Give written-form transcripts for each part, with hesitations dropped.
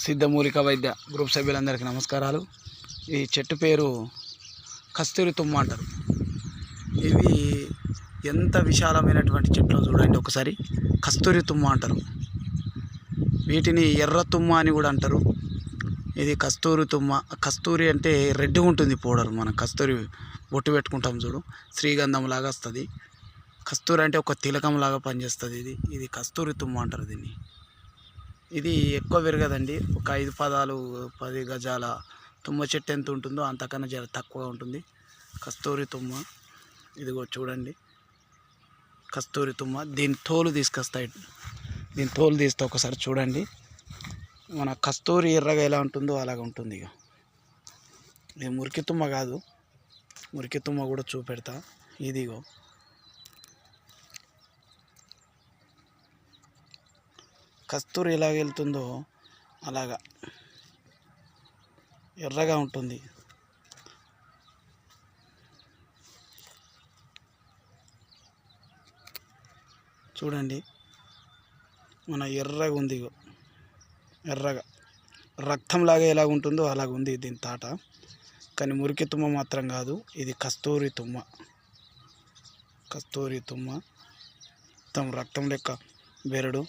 సిద్ధమూలిక వైద్య గ్రూప్ సభ్యులందరికీ నమస్కారాలు. ఈ చెట్టు పేరు కస్తూరి తుమ్మ అంటారు. ఇవి ఎంత విశాలమైనటువంటి చెట్లు చూడండి ఒకసారి. కస్తూరి తుమ్మ అంటారు. వీటిని ఎర్ర తుమ్మ అని కూడా అంటారు. ఇది కస్తూరి తుమ్మ. కస్తూరి అంటే రెడ్గా ఉంటుంది పౌడర్. మనం కస్తూరి బొట్టు పెట్టుకుంటాం చూడు, శ్రీగంధం లాగా వస్తుంది. కస్తూరి అంటే ఒక తిలకం లాగా పనిచేస్తుంది. ఇది కస్తూరి తుమ్మ అంటారు దీన్ని. ఇది ఎక్కువ పెరగదండి. ఒక 5 పదాలు 10 గజాల తుమ్మ చెట్టు ఎంత ఉంటుందో అంతకన్నా జర తక్కువ ఉంటుంది కస్తూరి తుమ్మ. ఇదిగో చూడండి కస్తూరి తుమ్మ. దీని తోలు తీసుకొస్తాయి. దీని తోలు తీస్తే ఒకసారి చూడండి. మన కస్తూరి ఎర్రగా ఎలా ఉంటుందో అలాగ ఉంటుంది. ఇక ఇది మురికి తుమ్మ కాదు, మురికి తుమ్మ కూడా చూపెడతా. ఇదిగో కస్తూరి ఎలాగ వెళ్తుందో అలాగా ఎర్రగా ఉంటుంది. చూడండి మన ఎర్రగా ఉంది. ఎర్రగా రక్తంలాగా ఎలాగ ఉంటుందో అలాగ ఉంది దీని తాట. కానీ మురికి తుమ్మ మాత్రం కాదు, ఇది కస్తూరి తుమ్మ. కస్తూరి తుమ్మ మొత్తం రక్తం లెక్క బెరడు.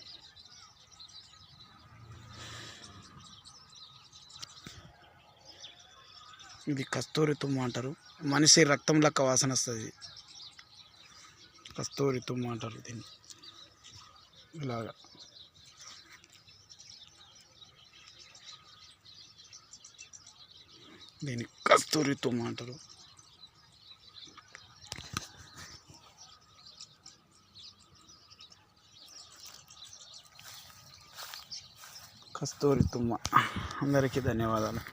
ఇది కస్తూరి తుమ్మ అంటారు. మనిషి రక్తం లెక్క వాసన వస్తుంది. కస్తూరి తుమ్మ అంటారు దీన్ని. ఇలాగా దీన్ని కస్తూరి తుమ్మ అంటారు. కస్తూరి తుమ్మ. అందరికీ ధన్యవాదాలు.